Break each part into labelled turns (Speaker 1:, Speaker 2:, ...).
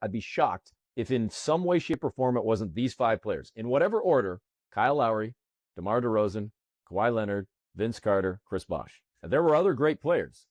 Speaker 1: I'd be shocked if in some way, shape, or form it wasn't these 5 players. In whatever order: Kyle Lowry, DeMar DeRozan, Kawhi Leonard, Vince Carter, Chris Bosh. And there were other great players,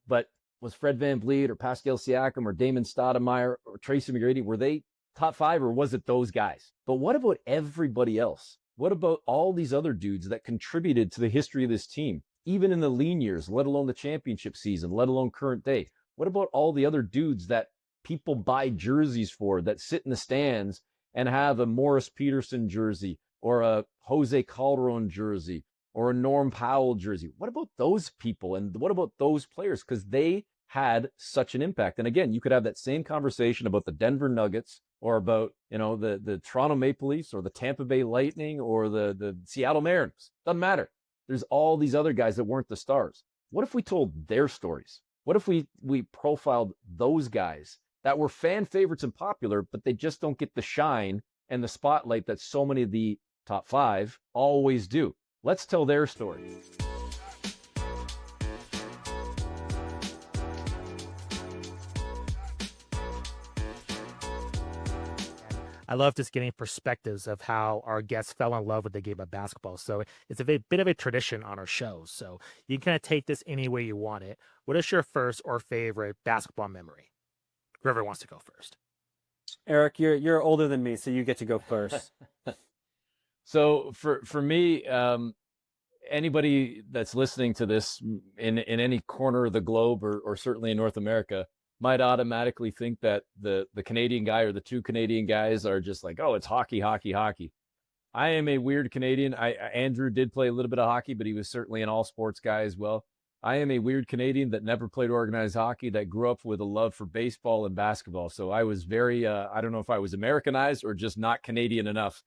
Speaker 1: but was Fred VanVleet or Pascal Siakam or Damon Stoudemire or Tracy McGrady, were they top 5, or was it those guys? But what about everybody else? What about all these other dudes that contributed to the history of this team, even in the lean years, let alone the championship season, let alone current day? What about all the other dudes that people buy jerseys for, that sit in the stands and have a Morris Peterson jersey or a Jose Calderon jersey or a Norm Powell jersey? What about those people? And what about those players? Because they had such an impact. And again, you could have that same conversation about the Denver Nuggets or about, the Toronto Maple Leafs or the Tampa Bay Lightning or the Seattle Mariners. Doesn't matter. There's all these other guys that weren't the stars. What if we told their stories? What if we profiled those guys that were fan favorites and popular, but they just don't get the shine and the spotlight that so many of the top 5 always do? Let's tell their story.
Speaker 2: I love just getting perspectives of how our guests fell in love with the game of basketball. So it's a bit of a tradition on our show. So you can kind of take this any way you want it. What is your first or favorite basketball memory? Whoever wants to go first.
Speaker 3: Eric, you're older than me, so you get to go first.
Speaker 1: So for me, anybody that's listening to this in any corner of the globe or certainly in North America might automatically think that the Canadian guy or the 2 Canadian guys are just like, oh, it's hockey, hockey, hockey. I am a weird Canadian. Andrew did play a little bit of hockey, but he was certainly an all sports guy as well. I am a weird Canadian that never played organized hockey, that grew up with a love for baseball and basketball. So I was very, I don't know if I was Americanized or just not Canadian enough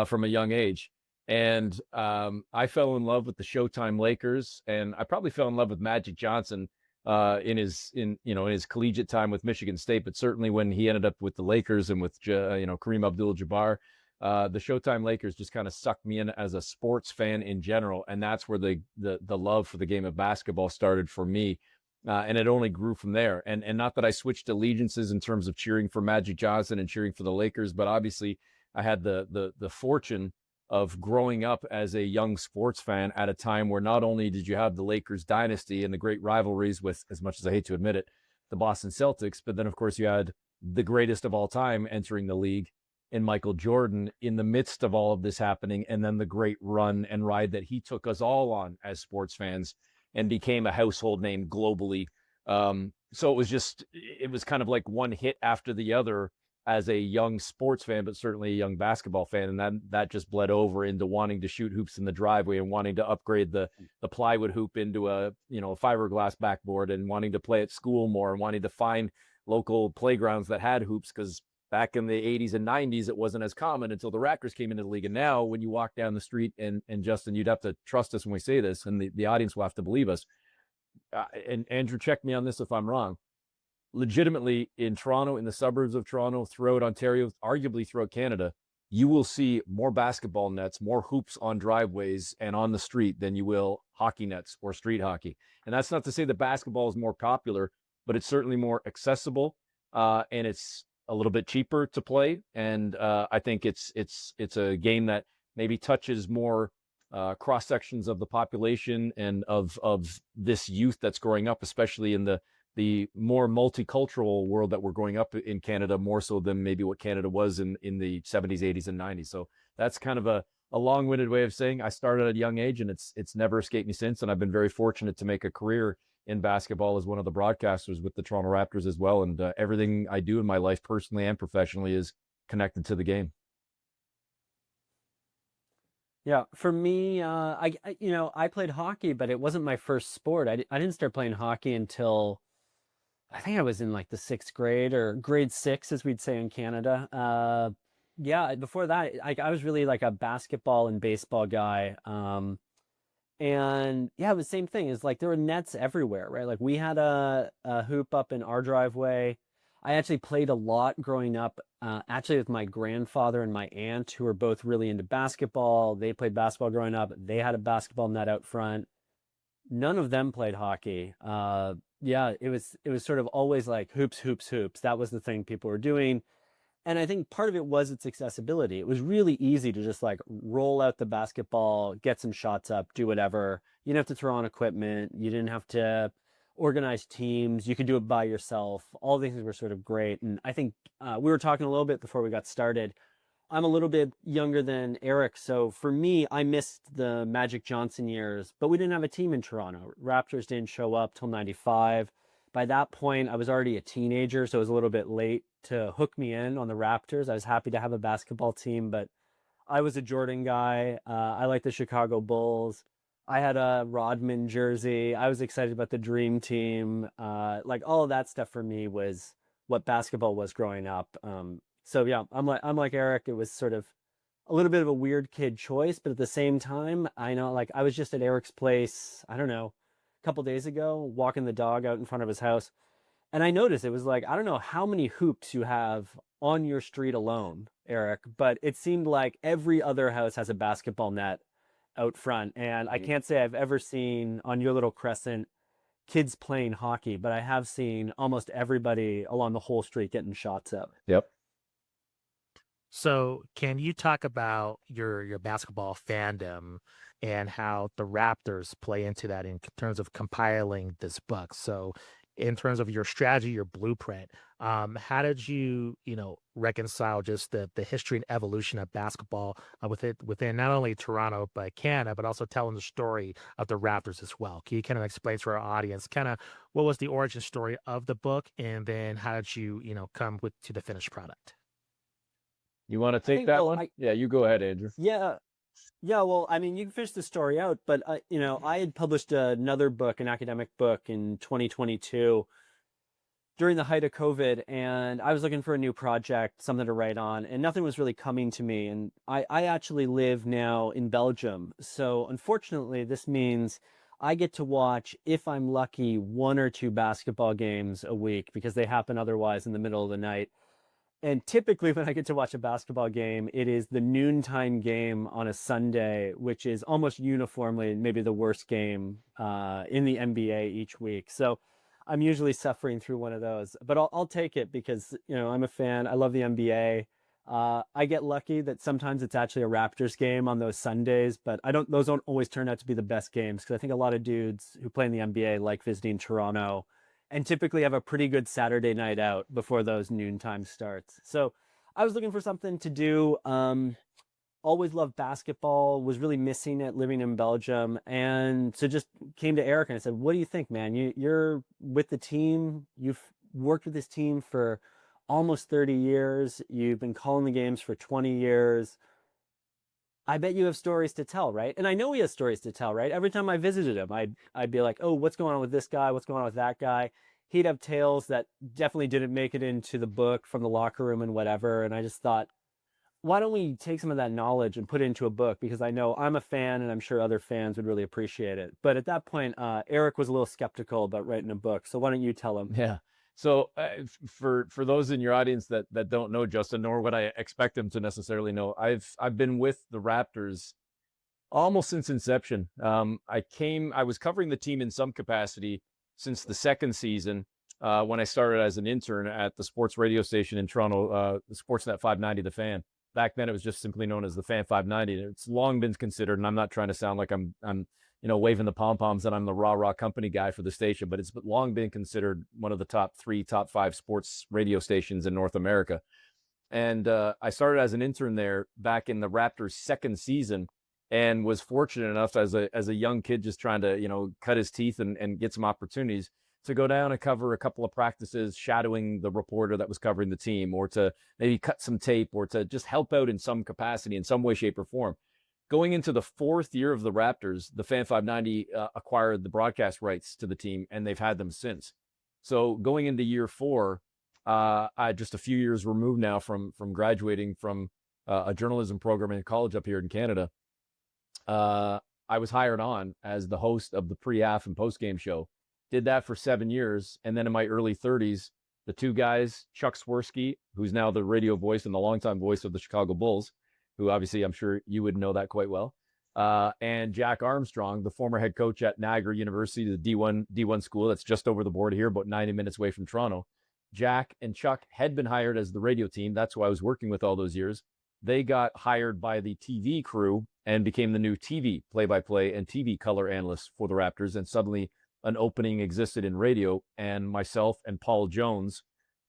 Speaker 1: from a young age. And I fell in love with the Showtime Lakers, and I probably fell in love with Magic Johnson in his collegiate time with Michigan State, but certainly when he ended up with the Lakers and with Kareem Abdul-Jabbar, the Showtime Lakers just kind of sucked me in as a sports fan in general, and that's where the love for the game of basketball started for me, and it only grew from there. And not that I switched allegiances in terms of cheering for Magic Johnson and cheering for the Lakers, but obviously I had the fortune of growing up as a young sports fan at a time where not only did you have the Lakers dynasty and the great rivalries with, as much as I hate to admit it, the Boston Celtics, but then of course you had the greatest of all time entering the league in Michael Jordan in the midst of all of this happening, and then the great run and ride that he took us all on as sports fans and became a household name globally. So it was kind of like one hit after the other as a young sports fan, but certainly a young basketball fan. And that just bled over into wanting to shoot hoops in the driveway and wanting to upgrade the plywood hoop into a fiberglass backboard, and wanting to play at school more, and wanting to find local playgrounds that had hoops, because back in the 80s and 90s, it wasn't as common until the Raptors came into the league. And now when you walk down the street, and Justin, you'd have to trust us when we say this, and the audience will have to believe us. And Andrew, check me on this if I'm wrong. Legitimately, in Toronto, in the suburbs of Toronto, throughout Ontario, arguably throughout Canada, you will see more basketball nets, more hoops on driveways and on the street than you will hockey nets or street hockey. And that's not to say that basketball is more popular, but it's certainly more accessible, and it's a little bit cheaper to play. And I think it's a game that maybe touches more cross sections of the population and of this youth that's growing up, especially in the more multicultural world that we're growing up in Canada, more so than maybe what Canada was in the 70s, 80s, and 90s. So that's kind of a long-winded way of saying I started at a young age, and it's never escaped me since. And I've been very fortunate to make a career in basketball as one of the broadcasters with the Toronto Raptors as well. And everything I do in my life, personally and professionally, is connected to the game.
Speaker 3: Yeah, for me, I played hockey, but it wasn't my first sport. I didn't start playing hockey until I think I was in like the 6th grade, or grade 6, as we'd say in Canada. Before that, I was really like a basketball and baseball guy. And yeah, it was the same thing. It's like there were nets everywhere, right? Like we had a hoop up in our driveway. I actually played a lot growing up, actually with my grandfather and my aunt, who were both really into basketball. They played basketball growing up. They had a basketball net out front. None of them played hockey. Yeah, it was sort of always like hoops, hoops, hoops. That was the thing people were doing. And I think part of it was its accessibility. It was really easy to just like roll out the basketball, get some shots up, do whatever. You didn't have to throw on equipment. You didn't have to organize teams. You could do it by yourself. All these things were sort of great. And I think we were talking a little bit before we got started. I'm a little bit younger than Eric. So for me, I missed the Magic Johnson years, but we didn't have a team in Toronto. Raptors didn't show up till 95. By that point, I was already a teenager, so it was a little bit late to hook me in on the Raptors. I was happy to have a basketball team, but I was a Jordan guy. I liked the Chicago Bulls. I had a Rodman jersey. I was excited about the Dream Team. Like all of that stuff for me was what basketball was growing up. So yeah, I'm like Eric. It was sort of a little bit of a weird kid choice, but at the same time, I know like I was just at Eric's place, I don't know, a couple days ago, walking the dog out in front of his house, and I noticed it was like I don't know how many hoops you have on your street alone, Eric, but it seemed like every other house has a basketball net out front, and I can't say I've ever seen on your little crescent kids playing hockey, but I have seen almost everybody along the whole street getting shots up.
Speaker 1: Yep.
Speaker 2: So, can you talk about your basketball fandom and how the Raptors play into that in terms of compiling this book? So, in terms of your strategy, your blueprint, how did you reconcile just the history and evolution of basketball within not only Toronto but Canada, but also telling the story of the Raptors as well? Can you kind of explain to our audience kind of what was the origin story of the book, and then how did you come to the finished product?
Speaker 1: You want to
Speaker 3: I
Speaker 1: take
Speaker 3: think,
Speaker 1: that
Speaker 3: well,
Speaker 1: one? Yeah, you go ahead, Andrew.
Speaker 3: yeah, yeah, well, I mean, you can finish the story out, but I had published another book, an academic book in 2022 during the height of COVID, and I was looking for a new project, something to write on, and nothing was really coming to me. And I actually live now in Belgium. So unfortunately, this means I get to watch, if I'm lucky, one or two basketball games a week because they happen otherwise in the middle of the night. And typically, when I get to watch a basketball game, it is the noontime game on a Sunday, which is almost uniformly maybe the worst game in the NBA each week. So I'm usually suffering through one of those, but I'll take it because I'm a fan. I love the NBA. I get lucky that sometimes it's actually a Raptors game on those Sundays, but those don't always turn out to be the best games because I think a lot of dudes who play in the NBA like visiting Toronto and typically have a pretty good Saturday night out before those noontime starts. So I was looking for something to do. Always loved basketball, was really missing it living in Belgium. And so just came to Eric and I said, what do you think, man? You're with the team. You've worked with this team for almost 30 years. You've been calling the games for 20 years. I bet you have stories to tell, right? And I know he has stories to tell, right? Every time I visited him, I'd be like, oh, what's going on with this guy? What's going on with that guy? He'd have tales that definitely didn't make it into the book from the locker room and whatever. And I just thought, why don't we take some of that knowledge and put it into a book? Because I know I'm a fan and I'm sure other fans would really appreciate it. But at that point, Eric was a little skeptical about writing a book. So why don't you tell him?
Speaker 1: Yeah. So for those in your audience that don't know Justin, nor would I expect them to necessarily know, I've been with the Raptors almost since inception. I was covering the team in some capacity since the second season when I started as an intern at the sports radio station in Toronto, the Sportsnet 590, The Fan. Back then, it was just simply known as the Fan 590. It's long been considered, and I'm not trying to sound like I'm waving the pom poms that I'm the rah company guy for the station, but it's long been considered one of the top 3, top 5 sports radio stations in North America. And I started as an intern there back in the Raptors' second season, and was fortunate enough as a young kid just trying to cut his teeth and get some opportunities to go down and cover a couple of practices, shadowing the reporter that was covering the team, or to maybe cut some tape, or to just help out in some capacity, in some way, shape, or form. Going into the 4th year of the Raptors, the Fan 590 acquired the broadcast rights to the team, and they've had them since. So going into year 4, I just a few years removed now from graduating from a journalism program in college up here in Canada. I was hired on as the host of the pre-half and post-game show. Did that for 7 years. And then in my early 30s, the two guys, Chuck Swirsky, who's now the radio voice and the longtime voice of the Chicago Bulls, who obviously I'm sure you would know that quite well, and Jack Armstrong, the former head coach at Niagara University, the D1 school that's just over the border here, about 90 minutes away from Toronto. Jack and Chuck had been hired as the radio team. That's who I was working with all those years. They got hired by the TV crew and became the new TV play-by-play and TV color analysts for the Raptors. And suddenly an opening existed in radio. And myself and Paul Jones,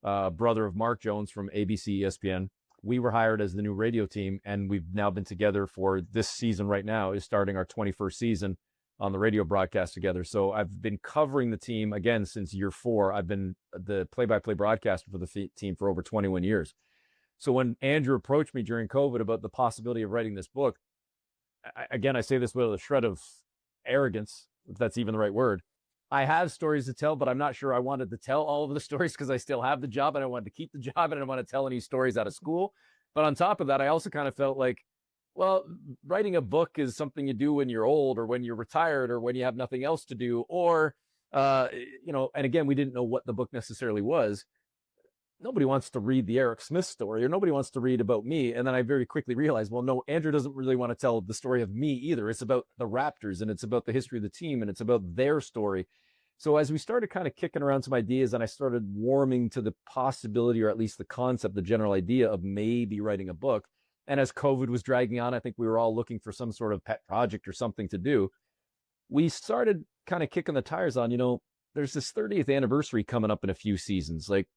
Speaker 1: brother of Mark Jones from ABC ESPN, we were hired as the new radio team. And we've now been together for this season right now is starting our 21st season on the radio broadcast together. So I've been covering the team again since year 4. I've been the play-by-play broadcaster for the team for over 21 years. So when Andrew approached me during COVID about the possibility of writing this book, I say this with a shred of arrogance, if that's even the right word. I have stories to tell, but I'm not sure I wanted to tell all of the stories because I still have the job and I wanted to keep the job and I don't want to tell any stories out of school. But on top of that, I also kind of felt like, well, writing a book is something you do when you're old or when you're retired or when you have nothing else to do, or, and again, we didn't know what the book necessarily was. Nobody wants to read the Eric Smith story or nobody wants to read about me. And then I very quickly realized, well, no, Andrew doesn't really want to tell the story of me either. It's about the Raptors and it's about the history of the team and it's about their story. So as we started kind of kicking around some ideas and I started warming to the possibility or at least the concept, the general idea of maybe writing a book. And as COVID was dragging on, I think we were all looking for some sort of pet project or something to do. We started kind of kicking the tires on, there's this 30th anniversary coming up in a few seasons. Like,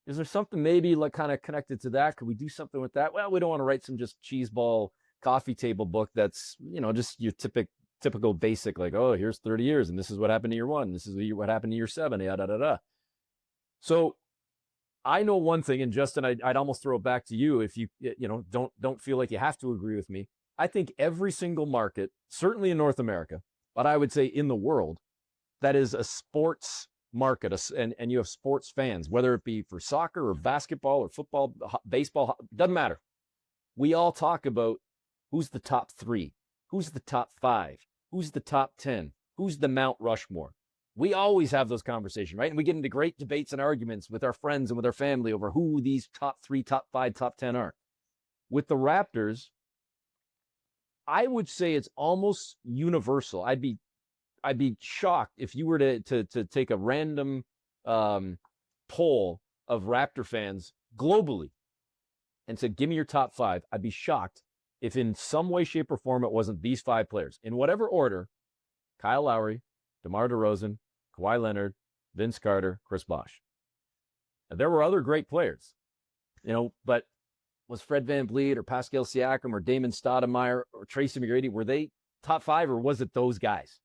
Speaker 1: is there something maybe like kind of connected to that? Could we do something with that? Well, we don't want to write some just cheeseball coffee table book that's, just your typical basic, like, oh, here's 30 years and this is what happened to year 1. This is what happened to year 7, yada, da, da. So I know one thing, and Justin, I'd almost throw it back to you if you don't feel like you have to agree with me. I think every single market, certainly in North America, but I would say in the world, that is a sports market, and you have sports fans, whether it be for soccer or basketball or football, baseball, doesn't matter. We all talk about who's the top 3, who's the top 5, who's the top 10, who's the Mount Rushmore. We always have those conversations, right? And we get into great debates and arguments with our friends and with our family over who these top 3, top 5, top 10 are. With the Raptors, I would say it's almost universal. I'd be shocked if you were to take a random poll of Raptor fans globally and said, give me your top 5. I'd be shocked if in some way, shape, or form it wasn't these 5 players. In whatever order: Kyle Lowry, DeMar DeRozan, Kawhi Leonard, Vince Carter, Chris Bosh. Now, there were other great players, but was Fred VanVleet or Pascal Siakam or Damon Stoudemire or Tracy McGrady, were they top 5 or was it those guys?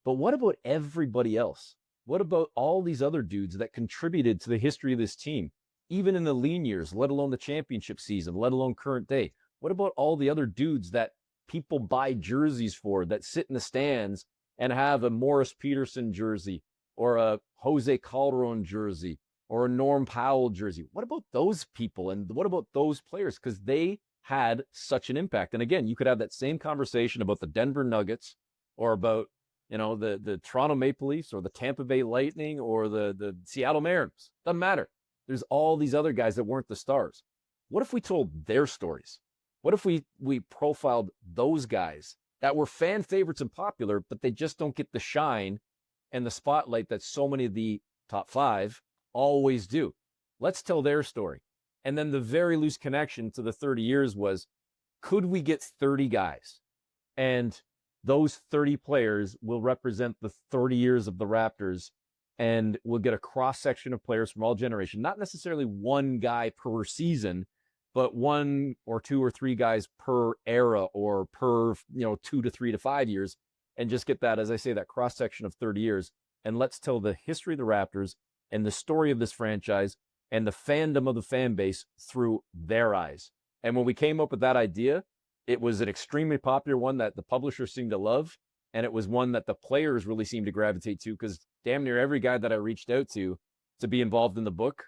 Speaker 1: But what about everybody else? What about all these other dudes that contributed to the history of this team, even in the lean years, let alone the championship season, let alone current day? What about all the other dudes that people buy jerseys for, that sit in the stands and have a Morris Peterson jersey or a Jose Calderon jersey or a Norm Powell jersey? What about those people? And what about those players? Because they had such an impact. And again, you could have that same conversation about the Denver Nuggets or about the Toronto Maple Leafs or the Tampa Bay Lightning or the Seattle Mariners. Doesn't matter. There's all these other guys that weren't the stars. What if we told their stories? What if we profiled those guys that were fan favorites and popular, but they just don't get the shine and the spotlight that so many of the top 5 always do? Let's tell their story. And then the very loose connection to the 30 years was, could we get 30 guys? And those 30 players will represent the 30 years of the Raptors, and we'll get a cross-section of players from all generations, not necessarily one guy per season, but 1 or 2 or 3 guys per era or per, 2 to 3 to 5 years, and just get that, as I say, that cross-section of 30 years. And let's tell the history of the Raptors and the story of this franchise and the fandom of the fan base through their eyes. And when we came up with that idea, it was an extremely popular one that the publishers seemed to love. And it was one that the players really seemed to gravitate to, because damn near every guy that I reached out to be involved in the book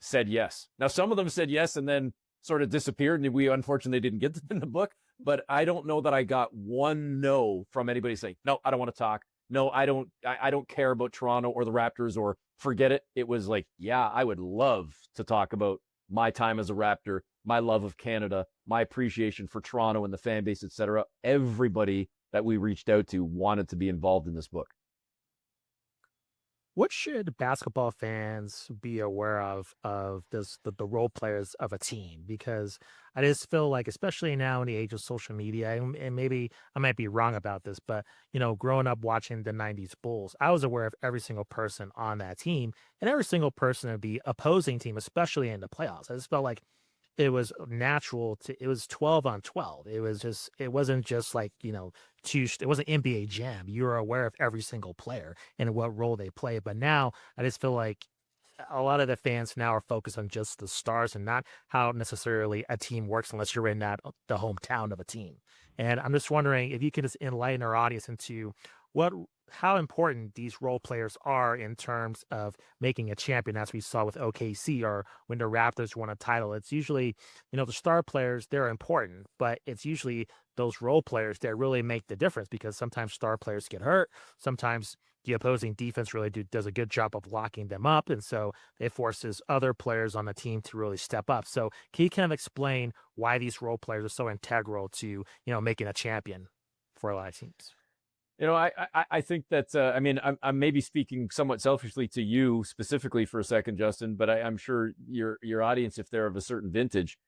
Speaker 1: said yes. Now, some of them said yes and then sort of disappeared, and we unfortunately didn't get them in the book. But I don't know that I got one no from anybody saying, no, I don't want to talk. No, I don't care about Toronto or the Raptors, or forget it. It was like, yeah, I would love to talk about my time as a Raptor, my love of Canada, my appreciation for Toronto and the fan base, etc. Everybody that we reached out to wanted to be involved in this book.
Speaker 2: What should basketball fans be aware of the role players of a team? Because I just feel like, especially now in the age of social media, and maybe I might be wrong about this, but growing up watching the '90s Bulls, I was aware of every single person on that team and every single person of the opposing team, especially in the playoffs. I just felt like it was natural to it was 12 on 12. It wasn't just like, it wasn't NBA Jam. You were aware of every single player and what role they play. But now I just feel like a lot of the fans now are focused on just the stars and not how necessarily a team works unless you're in the hometown of a team. And I'm just wondering if you can just enlighten our audience into what how important these role players are in terms of making a champion, as we saw with OKC or when the Raptors won a title. It's usually, the star players, they're important, but it's usually those role players that really make the difference because sometimes star players get hurt. Sometimes the opposing defense really does a good job of locking them up. And so it forces other players on the team to really step up. So can you kind of explain why these role players are so integral to, making a champion for a lot of teams?
Speaker 1: I think that I mean I'm maybe speaking somewhat selfishly to you specifically for a second, Justin, but I'm sure your audience, if they're of a certain vintage,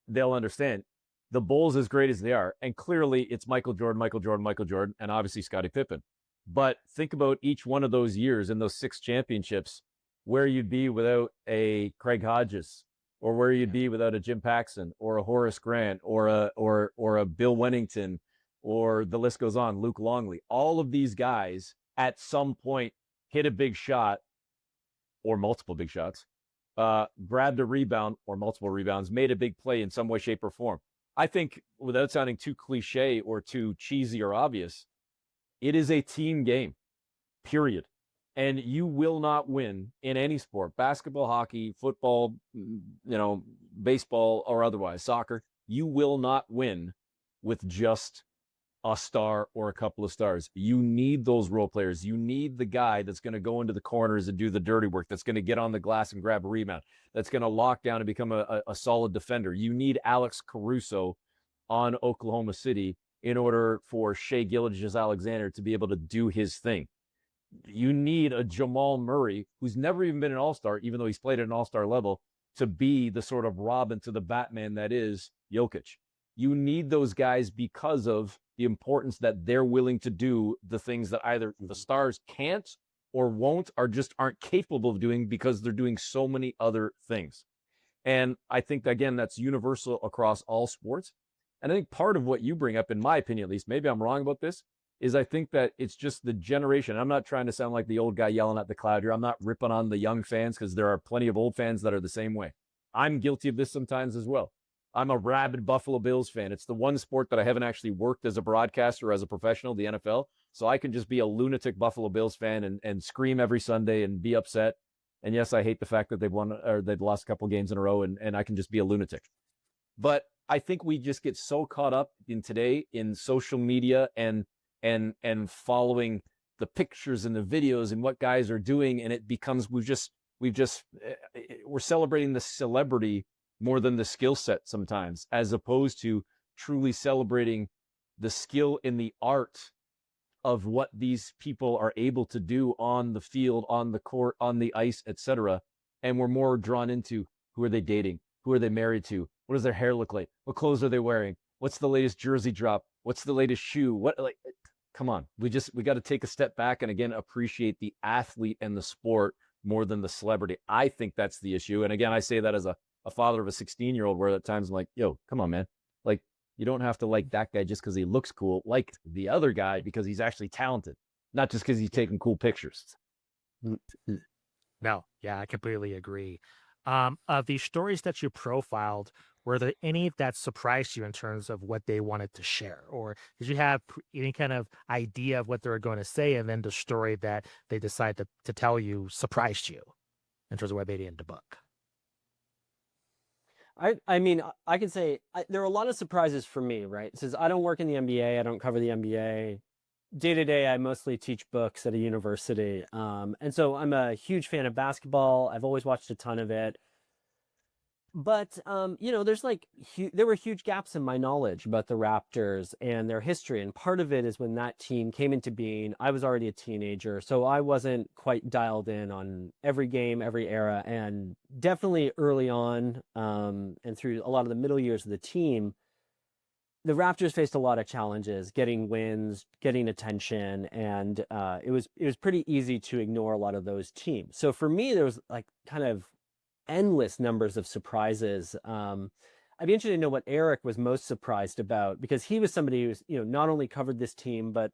Speaker 1: they'll understand. The Bulls, as great as they are, and clearly it's Michael Jordan, Michael Jordan, Michael Jordan, and obviously Scottie Pippen. But think about each one of those years and those 6 championships, where you'd be without a Craig Hodges, or where you'd be without a Jim Paxson, or a Horace Grant, or a Bill Wennington, or the list goes on, Luke Longley. All of these guys at some point hit a big shot or multiple big shots, grabbed a rebound or multiple rebounds, made a big play in some way, shape, or form. I think, without sounding too cliche or too cheesy or obvious, it is a team game, period. And you will not win in any sport, basketball, hockey, football, baseball, or otherwise, soccer. You will not win with just a star or a couple of stars. You need those role players. You need the guy that's going to go into the corners and do the dirty work, that's going to get on the glass and grab a rebound, that's going to lock down and become a solid defender. You need Alex Caruso on Oklahoma City in order for Shea Gilgeous-Alexander to be able to do his thing. You need a Jamal Murray, who's never even been an all-star, even though he's played at an all-star level, to be the sort of Robin to the Batman that is Jokic. You need those guys because of the importance that they're willing to do the things that either the stars can't or won't, or just aren't capable of doing because they're doing so many other things. And I think, again, that's universal across all sports. And I think part of what you bring up, in my opinion at least, maybe I'm wrong about this, is I think that it's just the generation. I'm not trying to sound like the old guy yelling at the cloud here. I'm not ripping on the young fans, because there are plenty of old fans that are the same way. I'm guilty of this sometimes as well. I'm a rabid Buffalo Bills fan. It's the one sport that I haven't actually worked as a broadcaster, as a professional, the NFL. So I can just be a lunatic Buffalo Bills fan and scream every Sunday and be upset. And yes, I hate the fact that they've won or they've lost a couple games in a row, and I can just be a lunatic. But I think we just get so caught up in today in social media and following the pictures and the videos and what guys are doing, and it becomes we're celebrating the celebrity more than the skill set sometimes, as opposed to truly celebrating the skill in the art of what these people are able to do on the field, on the court, on the ice, etc. And we're more drawn into, who are they dating? Who are they married to? What does their hair look like? What clothes are they wearing? What's the latest jersey drop? What's the latest shoe? Come on. We got to take a step back and again appreciate the athlete and the sport more than the celebrity. I think that's the issue. And again, I say that as a father of a 16-year-old, where at times I'm like, yo, come on, man. Like, you don't have to like that guy just because he looks cool. Like the other guy because he's actually talented, not just because he's taking cool pictures.
Speaker 2: No, yeah, I completely agree. Of the stories that you profiled, were there any that surprised you in terms of what they wanted to share? Or did you have any kind of idea of what they were going to say, and then the story that they decided to tell you surprised you in terms of what they did in the book?
Speaker 3: I mean, I could say there are a lot of surprises for me, right? Since I don't work in the NBA, I don't cover the NBA. Day to day, I mostly teach books at a university. And so I'm a huge fan of basketball. I've always watched a ton of it. But there's like there were huge gaps in my knowledge about the Raptors and their history, and part of it is when that team came into being, I was already a teenager, so I wasn't quite dialed in on every game, every era, and definitely early on, and through a lot of the middle years of the team, the Raptors faced a lot of challenges, getting wins, getting attention, and it was pretty easy to ignore a lot of those teams. So for me, there was like kind of endless numbers of surprises. I'd be interested to know what Eric was most surprised about, because he was somebody who's, not only covered this team, but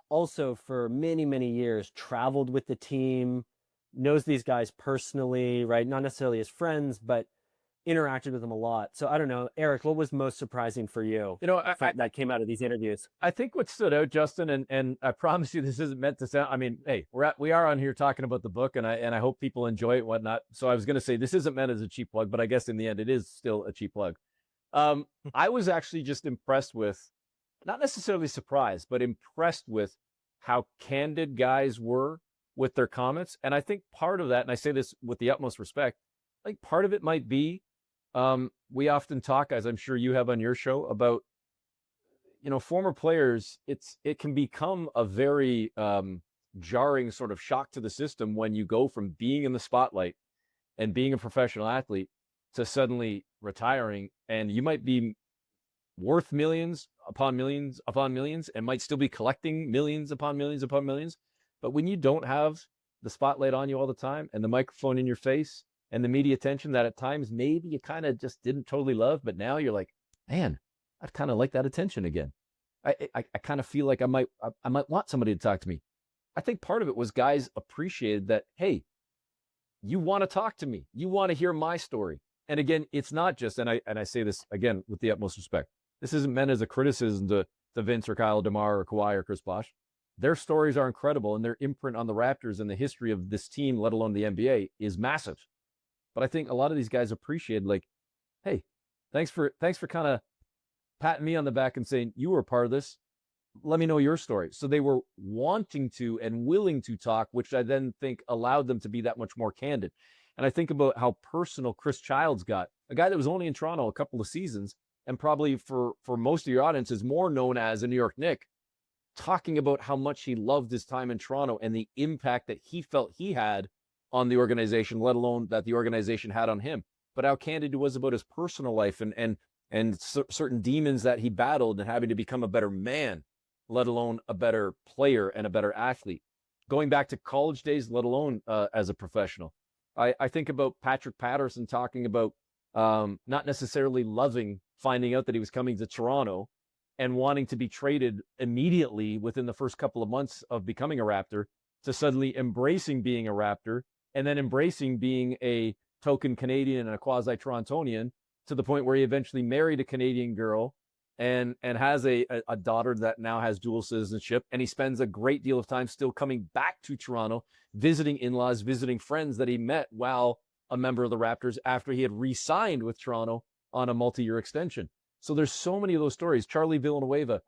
Speaker 3: also for many, many years traveled with the team, knows these guys personally, right? Not necessarily as friends, but interacted with them a lot. So I don't know, Eric, what was most surprising for you that came out of these interviews?
Speaker 1: I think what stood out, Justin, and I promise you this isn't meant to sound, I mean, hey, we are on here talking about the book, and I hope people enjoy it and whatnot. So I was going to say this isn't meant as a cheap plug, but I guess in the end it is still a cheap plug. I was actually just impressed with, not necessarily surprised, but impressed with how candid guys were with their comments. And I think part of that, and I say this with the utmost respect, like part of it might be, we often talk, as I'm sure you have on your show, about former players. It can become a very jarring sort of shock to the system when you go from being in the spotlight and being a professional athlete to suddenly retiring, and you might be worth millions upon millions upon millions and might still be collecting millions upon millions upon millions. But when you don't have the spotlight on you all the time and the microphone in your face and the media attention that at times maybe you kind of just didn't totally love, but now you're like, man, I'd kind of like that attention again. I kind of feel like I might want somebody to talk to me. I think part of it was guys appreciated that, hey, you want to talk to me, you want to hear my story. And again, it's not just, and I say this again with the utmost respect, this isn't meant as a criticism to Vince or Kyle DeMar or Kawhi or Chris Bosh. Their stories are incredible, and their imprint on the Raptors and the history of this team, let alone the NBA, is massive. But I think a lot of these guys appreciate, like, hey, thanks for kind of patting me on the back and saying you were a part of this. Let me know your story. So they were wanting to and willing to talk, which I then think allowed them to be that much more candid. And I think about how personal Chris Childs got, a guy that was only in Toronto a couple of seasons, and probably for most of your audience is more known as a New York Knick, talking about how much he loved his time in Toronto and the impact that he felt he had on the organization, let alone that the organization had on him. But how candid he was about his personal life and certain demons that he battled and having to become a better man, let alone a better player and a better athlete. Going back to college days, let alone as a professional. I think about Patrick Patterson talking about not necessarily loving finding out that he was coming to Toronto and wanting to be traded immediately within the first couple of months of becoming a Raptor, to suddenly embracing being a Raptor and then embracing being a token Canadian and a quasi-Torontonian, to the point where he eventually married a Canadian girl and has a daughter that now has dual citizenship. And he spends a great deal of time still coming back to Toronto, visiting in-laws, visiting friends that he met while a member of the Raptors after he had re-signed with Toronto on a multi-year extension. So there's so many of those stories. Charlie Villanueva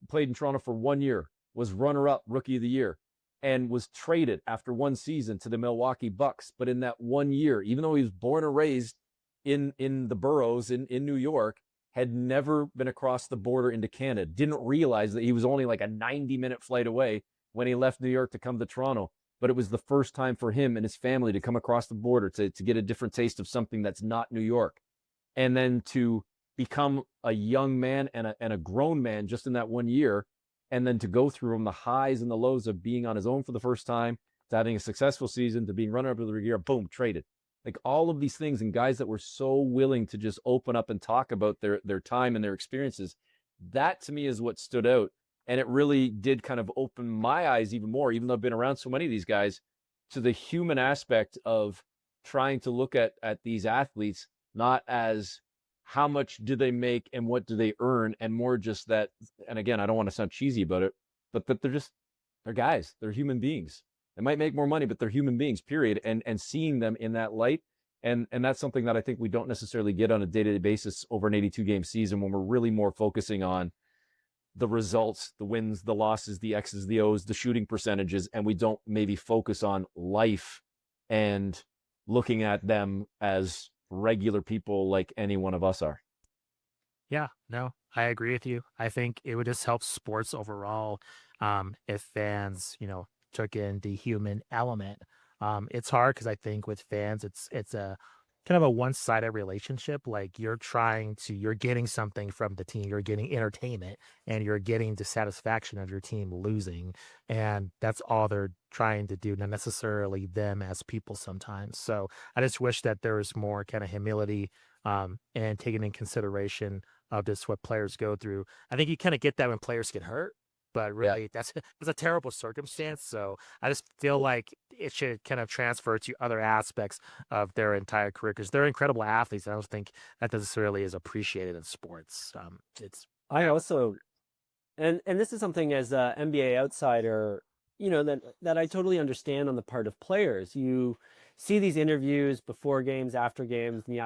Speaker 1: played in Toronto for 1 year, was runner-up Rookie of the Year, and was traded after one season to the Milwaukee Bucks. But in that 1 year, even though he was born and raised in the boroughs in New York, had never been across the border into Canada, didn't realize that he was only like a 90-minute flight away when he left New York to come to Toronto. But it was the first time for him and his family to come across the border to get a different taste of something that's not New York. And then to become a young man and a grown man just in that 1 year, and then to go through the highs and the lows of being on his own for the first time, to having a successful season, to being runner-up of the year, boom, traded. Like all of these things, and guys that were so willing to just open up and talk about their time and their experiences, that to me is what stood out. And it really did kind of open my eyes even more, even though I've been around so many of these guys, to the human aspect of trying to look at these athletes, not as how much do they make and what do they earn, and more just that, and again, I don't want to sound cheesy about it, but that they're guys, they're human beings. They might make more money, but they're human beings, period. And seeing them in that light. And that's something that I think we don't necessarily get on a day-to-day basis over an 82-game season, when we're really more focusing on the results, the wins, the losses, the X's, the O's, the shooting percentages, and we don't maybe focus on life and looking at them as regular people like any one of us are.
Speaker 2: Yeah, no, I agree with you. I think it would just help sports overall, if fans, took in the human element. It's hard because I think with fans, it's a kind of a one-sided relationship. Like you're getting something from the team, you're getting entertainment, and you're getting the satisfaction of your team losing, and that's all they're trying to do, not necessarily them as people sometimes. So I just wish that there was more kind of humility, and taking in consideration of just what players go through. I think you kind of get that when players get hurt, but
Speaker 1: Yeah.
Speaker 2: really that's a terrible circumstance. So I just feel like it should kind of transfer to other aspects of their entire career because they're incredible athletes. I don't think that necessarily is appreciated in sports. It's
Speaker 3: I also, and this is something as a NBA outsider, that I totally understand on the part of players. You see these interviews before games, after games, and you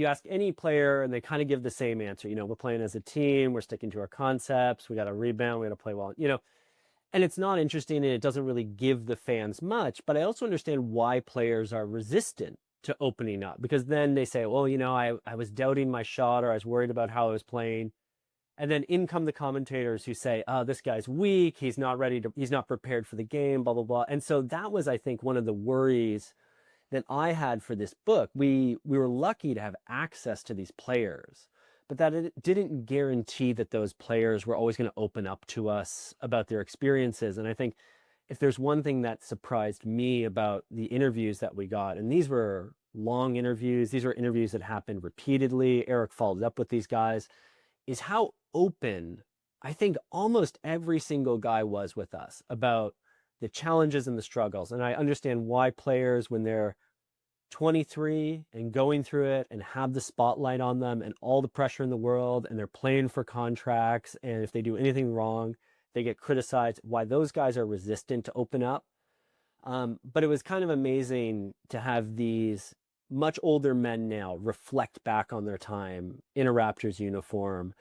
Speaker 3: ask any player, and they kind of give the same answer. We're playing as a team, we're sticking to our concepts, we got to rebound, we got to play well, and it's not interesting and it doesn't really give the fans much. But I also understand why players are resistant to opening up because then they say, well, I was doubting my shot or I was worried about how I was playing. And then in come the commentators who say, oh, this guy's weak. He's not prepared for the game, blah, blah, blah. And so that was, I think, one of the worries that I had for this book. We were lucky to have access to these players, but that it didn't guarantee that those players were always going to open up to us about their experiences. And I think if there's one thing that surprised me about the interviews that we got, and these were long interviews, these were interviews that happened repeatedly. Eric followed up with these guys, is how open I think almost every single guy was with us about the challenges and the struggles. And I understand why players, when they're 23 and going through it and have the spotlight on them and all the pressure in the world, and they're playing for contracts, and if they do anything wrong, they get criticized, why those guys are resistant to open up. But it was kind of amazing to have these much older men now reflect back on their time in a Raptors uniform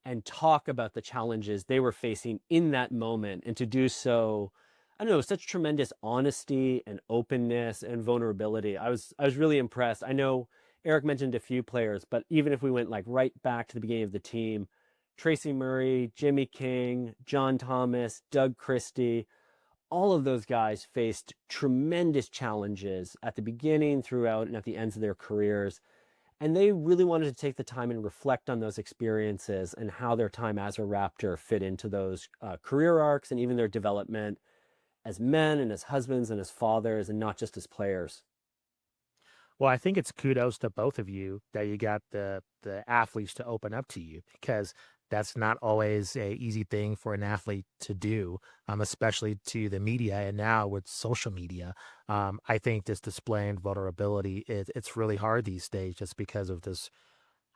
Speaker 3: and talk about the challenges they were facing in that moment, and to do so, I don't know, such tremendous honesty and openness and vulnerability. I was really impressed. I know Eric mentioned a few players, but even if we went like right back to the beginning of the team, Tracy Murray, Jimmy King, John Thomas, Doug Christie, all of those guys faced tremendous challenges at the beginning, throughout, and at the ends of their careers. And they really wanted to take the time and reflect on those experiences and how their time as a Raptor fit into those career arcs and even their development as men and as husbands and as fathers, and not just as players.
Speaker 2: Well, I think it's kudos to both of you that you got the athletes to open up to you because that's not always a easy thing for an athlete to do, especially to the media. And now with social media, I think this displaying vulnerability, it's really hard these days just because of this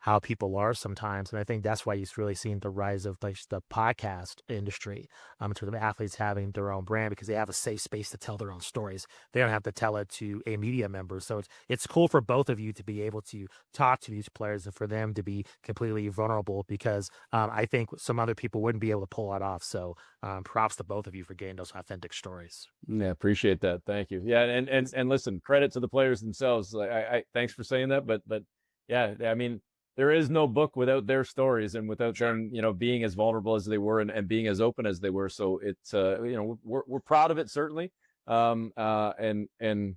Speaker 2: how people are sometimes. And I think that's why you've really seen the rise of like the podcast industry, in terms of athletes having their own brand because they have a safe space to tell their own stories. They don't have to tell it to a media member. So it's cool for both of you to be able to talk to these players and for them to be completely vulnerable because I think some other people wouldn't be able to pull that off. So props to both of you for getting those authentic stories.
Speaker 1: Yeah, appreciate that. Thank you. Yeah, and listen, credit to the players themselves. Like, I thanks for saying that, but yeah, I mean, there is no book without their stories and without them, being as vulnerable as they were and being as open as they were. So it's, we're proud of it, certainly. And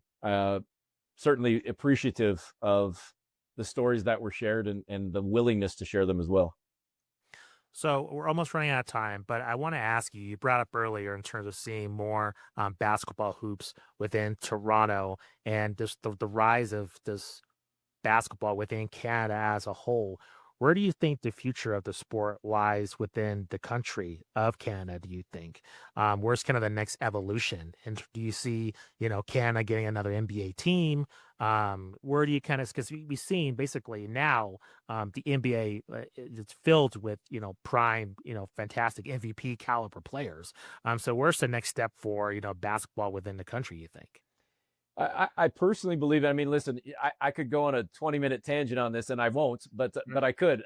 Speaker 1: certainly appreciative of the stories that were shared and the willingness to share them as well.
Speaker 2: So we're almost running out of time, but I want to ask you, you brought up earlier in terms of seeing more basketball hoops within Toronto and just the rise of this basketball within Canada as a whole. Where do you think the future of the sport lies within the country of Canada, do you think? Where's kind of the next evolution? And do you see, Canada getting another NBA team? Where do you kind of, because we've seen basically now the NBA, it's filled with, prime, fantastic MVP caliber players. So where's the next step for, basketball within the country, you think?
Speaker 1: I personally believe, I mean, listen, I could go on a 20-minute tangent on this and I won't, but I could.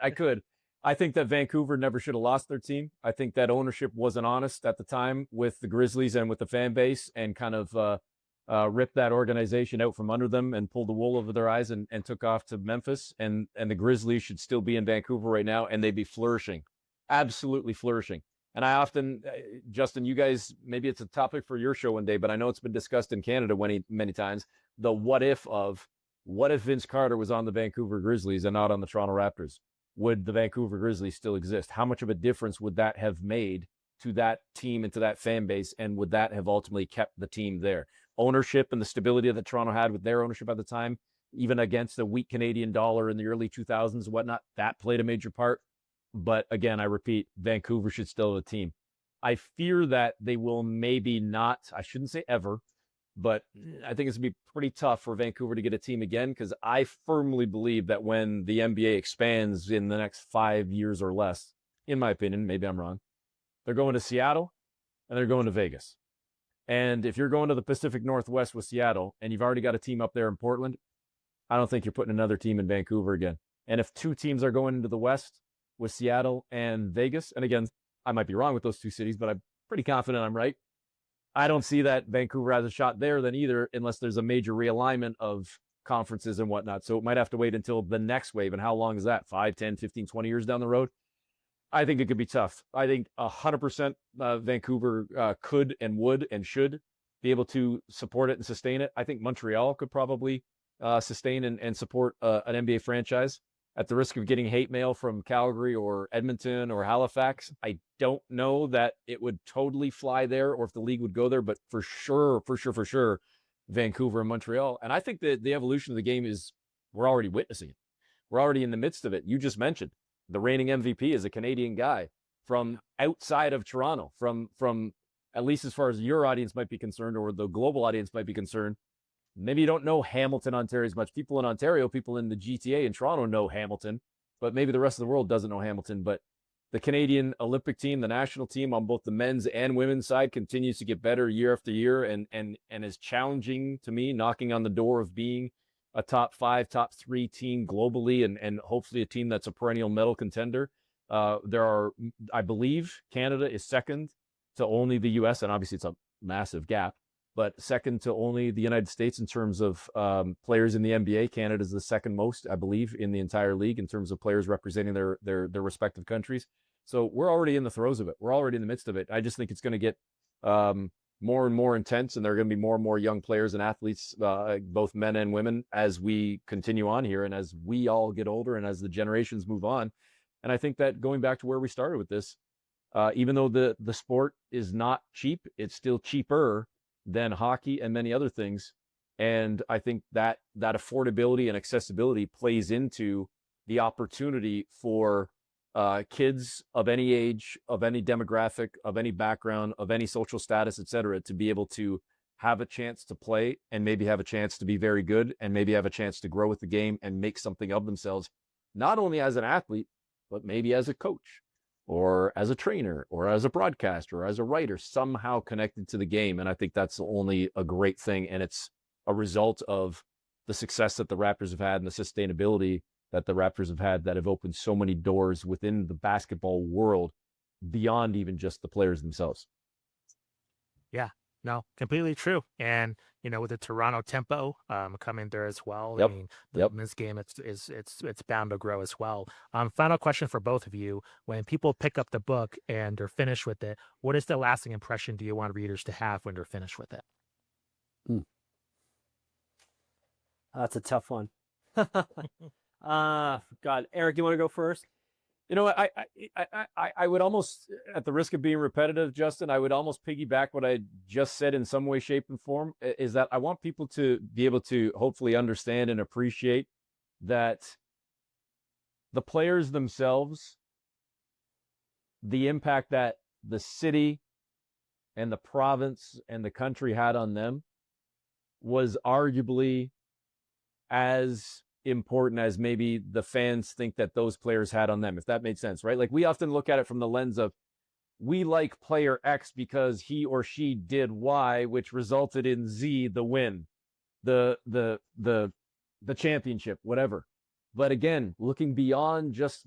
Speaker 1: I think that Vancouver never should have lost their team. I think that ownership wasn't honest at the time with the Grizzlies and with the fan base, and kind of ripped that organization out from under them and pulled the wool over their eyes and took off to Memphis. And the Grizzlies should still be in Vancouver right now, and they'd be flourishing, absolutely flourishing. And I often, Justin, you guys, maybe it's a topic for your show one day, but I know it's been discussed in Canada many times. The what if Vince Carter was on the Vancouver Grizzlies and not on the Toronto Raptors? Would the Vancouver Grizzlies still exist? How much of a difference would that have made to that team and to that fan base? And would that have ultimately kept the team there? Ownership and the stability that Toronto had with their ownership at the time, even against a weak Canadian dollar in the early 2000s and whatnot, that played a major part. But again, I repeat, Vancouver should still have a team. I fear that they will maybe not, I shouldn't say ever, but I think it's going to be pretty tough for Vancouver to get a team again, because I firmly believe that when the NBA expands in the next 5 years or less, in my opinion, maybe I'm wrong, they're going to Seattle and they're going to Vegas. And if you're going to the Pacific Northwest with Seattle and you've already got a team up there in Portland, I don't think you're putting another team in Vancouver again. And if two teams are going into the West with Seattle and Vegas, and again, I might be wrong with those two cities, but I'm pretty confident I'm right. I don't see that Vancouver has a shot there then either, unless there's a major realignment of conferences and whatnot. So it might have to wait until the next wave. And how long is that? 5, 10, 15, 20 years down the road? I think it could be tough. I think 100% Vancouver could and would and should be able to support it and sustain it. I think Montreal could probably sustain and support an NBA franchise. At the risk of getting hate mail from Calgary or Edmonton or Halifax, I don't know that it would totally fly there or if the league would go there, but for sure, Vancouver and Montreal. And I think that the evolution of the game we're already witnessing it. We're already in the midst of it. You just mentioned the reigning MVP is a Canadian guy from outside of Toronto, from at least as far as your audience might be concerned or the global audience might be concerned. Maybe you don't know Hamilton, Ontario as much. People in Ontario, people in the GTA in Toronto know Hamilton, but maybe the rest of the world doesn't know Hamilton. But the Canadian Olympic team, the national team on both the men's and women's side continues to get better year after year and is challenging to me, knocking on the door of being a top 5, top 3 team globally and hopefully a team that's a perennial medal contender. I believe Canada is second to only the US, and obviously it's a massive gap, but second to only the United States in terms of players in the NBA. Canada is the second most, I believe, in the entire league in terms of players representing their respective countries. So we're already in the throes of it. We're already in the midst of it. I just think it's going to get more and more intense, and there are going to be more and more young players and athletes, both men and women, as we continue on here and as we all get older and as the generations move on. And I think that going back to where we started with this, even though the sport is not cheap, it's still cheaper than hockey and many other things. And I think that affordability and accessibility plays into the opportunity for kids of any age, of any demographic, of any background, of any social status, et cetera, to be able to have a chance to play and maybe have a chance to be very good and maybe have a chance to grow with the game and make something of themselves, not only as an athlete, but maybe as a coach or as a trainer or as a broadcaster or as a writer, somehow connected to the game. And I think that's only a great thing. And it's a result of the success that the Raptors have had and the sustainability that the Raptors have had that have opened so many doors within the basketball world beyond even just the players themselves.
Speaker 2: Yeah, no, completely true. And with the Toronto tempo coming there as well,
Speaker 1: Yep.
Speaker 2: I mean, the women's game it's bound to grow as well. Final question for both of you: when people pick up the book and they're finished with it, what is the lasting impression do you want readers to have when they're finished with it?
Speaker 3: That's a tough one. God, Eric, you want to go first?
Speaker 1: You know, I would almost, at the risk of being repetitive, Justin, I would almost piggyback what I just said in some way, shape, and form, is that I want people to be able to hopefully understand and appreciate that the players themselves, the impact that the city and the province and the country had on them was arguably as important as maybe the fans think that those players had on them, if that made sense, right? Like, we often look at it from the lens of, we like player X because he or she did Y, which resulted in Z, the win, the championship, whatever. But again, looking beyond just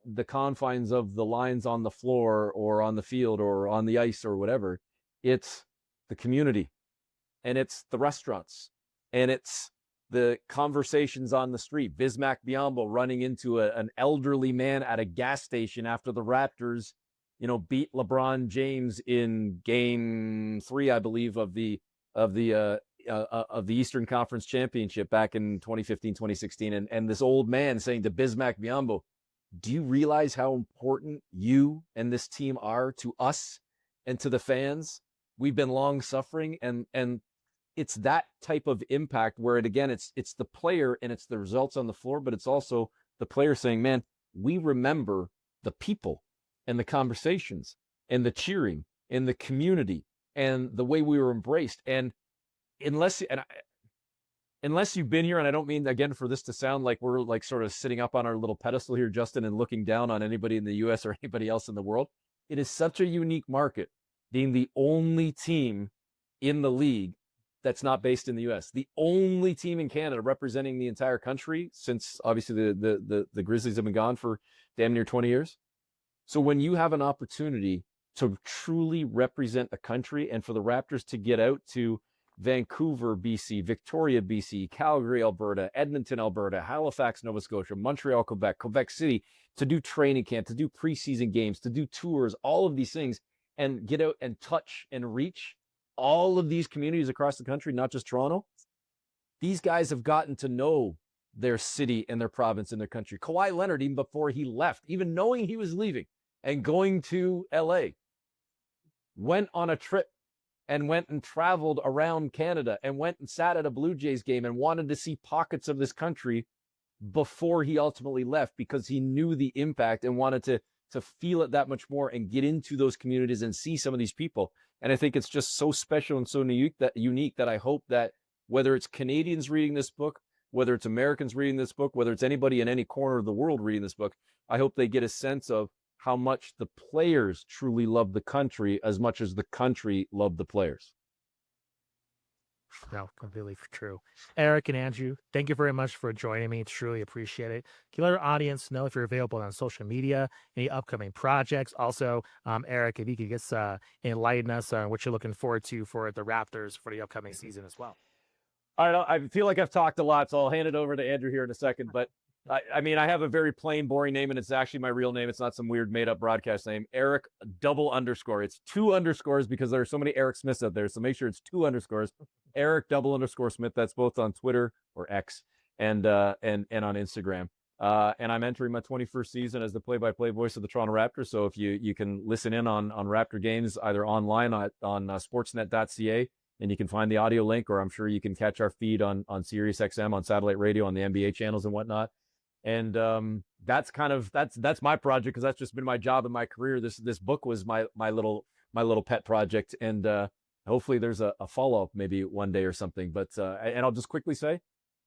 Speaker 1: the confines of the lines on the floor or on the field or on the ice or whatever, it's the community. and it's the restaurants, and it's the conversations on the street. Bismack Biyombo running into an elderly man at a gas station after the Raptors, beat LeBron James in Game 3, I believe, of the Eastern Conference Championship back in 2015, 2016, and this old man saying to Bismack Biyombo, "Do you realize how important you and this team are to us and to the fans? We've been long suffering," and it's that type of impact where it's the player and it's the results on the floor, but it's also the player saying, "Man, we remember the people and the conversations and the cheering and the community and the way we were embraced." And unless you've been here, and I don't mean again for this to sound like we're like sort of sitting up on our little pedestal here, Justin, and looking down on anybody in the US or anybody else in the world, it is such a unique market, being the only team in the league that's not based in the US, the only team in Canada representing the entire country, since obviously the Grizzlies have been gone for damn near 20 years. So when you have an opportunity to truly represent a country, and for the Raptors to get out to Vancouver, BC, Victoria, BC, Calgary, Alberta, Edmonton, Alberta, Halifax, Nova Scotia, Montreal, Quebec, Quebec City, to do training camp, to do preseason games, to do tours, all of these things, and get out and touch and reach all of these communities across the country, not just Toronto. These guys have gotten to know their city and their province and their country. Kawhi Leonard, even before he left, even knowing he was leaving and going to LA, went on a trip and went and traveled around Canada and went and sat at a Blue Jays game and wanted to see pockets of this country before he ultimately left, because he knew the impact and wanted to feel it that much more and get into those communities and see some of these people. And I think it's just so special and so unique that I hope that whether it's Canadians reading this book, whether it's Americans reading this book, whether it's anybody in any corner of the world reading this book, I hope they get a sense of how much the players truly love the country as much as the country loved the players.
Speaker 2: No, completely true. Eric and Andrew, thank you very much for joining me. Truly appreciate it. Can you let our audience know if you're available on social media, any upcoming projects? Also, Eric, if you could just enlighten us on what you're looking forward to for the Raptors for the upcoming season as well.
Speaker 1: All right, I feel like I've talked a lot, so I'll hand it over to Andrew here in a second. But I mean, I have a very plain, boring name, and it's actually my real name. It's not some weird made-up broadcast name. Eric __. It's 2 underscores because there are so many Eric Smiths out there. So make sure it's 2 underscores. Eric __ Smith. That's both on Twitter or X and on Instagram. And I'm entering my 21st season as the play-by-play voice of the Toronto Raptors. So if you can listen in on Raptor games either online on sportsnet.ca, and you can find the audio link, or I'm sure you can catch our feed on Sirius XM, on satellite radio, on the NBA channels and whatnot. And that's my project, because that's just been my job in my career. This book was my little pet project, and hopefully there's a follow-up maybe one day or something. But and I'll just quickly say,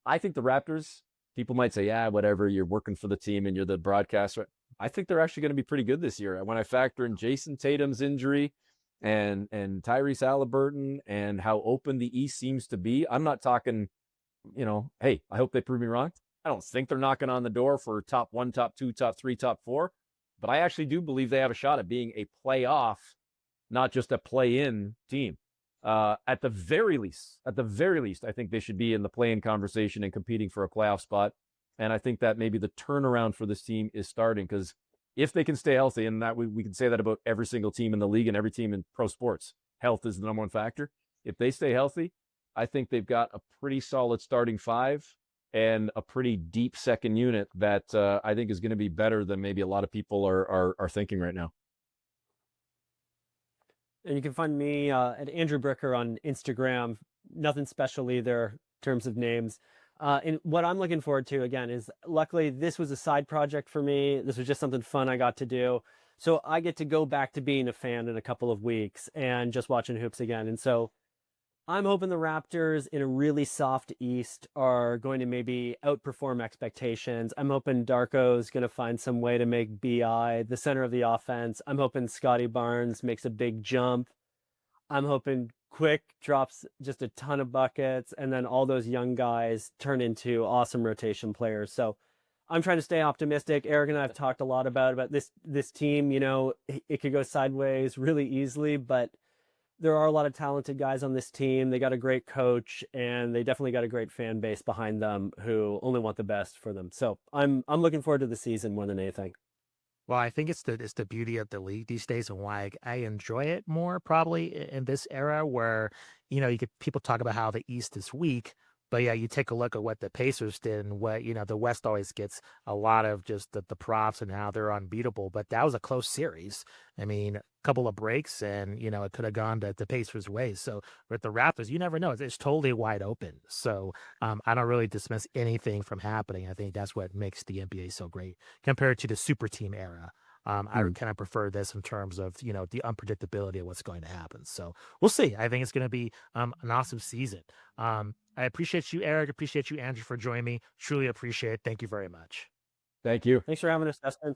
Speaker 1: I think the Raptors, people might say, yeah, whatever, you're working for the team and you're the broadcaster. I think they're actually going to be pretty good this year. When I factor in Jason Tatum's injury and Tyrese Halliburton and how open the East seems to be, I'm not talking, hey, I hope they prove me wrong. I don't think they're knocking on the door for top 1, top 2, top 3, top 4, but I actually do believe they have a shot at being a playoff, not just a play-in team. At the very least, I think they should be in the play-in conversation and competing for a playoff spot. And I think that maybe the turnaround for this team is starting, because if they can stay healthy, and that we can say that about every single team in the league and every team in pro sports, health is the number one factor. If they stay healthy, I think they've got a pretty solid starting 5 and a pretty deep second unit that I think is going to be better than maybe a lot of people are thinking right now.
Speaker 3: And you can find me at Andrew Bricker on Instagram. Nothing special either in terms of names. And what I'm looking forward to, again, is luckily this was a side project for me. This was just something fun I got to do. So I get to go back to being a fan in a couple of weeks and just watching hoops again. And so I'm hoping the Raptors in a really soft East are going to maybe outperform expectations. I'm hoping Darko's going to find some way to make BI the center of the offense. I'm hoping Scotty Barnes makes a big jump. I'm hoping Quick drops just a ton of buckets, and then all those young guys turn into awesome rotation players. So I'm trying to stay optimistic. Eric and I have talked a lot about this team. It could go sideways really easily, but there are a lot of talented guys on this team. They got a great coach, and they definitely got a great fan base behind them who only want the best for them. So I'm looking forward to the season more than anything.
Speaker 2: Well, I think it's the beauty of the league these days and why I enjoy it more probably in this era where, you could people talk about how the East is weak, but yeah, you take a look at what the Pacers did and what, the West always gets a lot of just the props and how they're unbeatable. But that was a close series. I mean, a couple of breaks and, it could have gone the Pacers' way. So with the Raptors, you never know. It's totally wide open. So I don't really dismiss anything from happening. I think that's what makes the NBA so great compared to the super team era. I
Speaker 1: Mm.
Speaker 2: kind of prefer this in terms of, the unpredictability of what's going to happen. So we'll see. I think it's going to be an awesome season. I appreciate you, Eric. Appreciate you, Andrew, for joining me. Truly appreciate it. Thank you very much.
Speaker 1: Thank you.
Speaker 3: Thanks for having us, Dustin.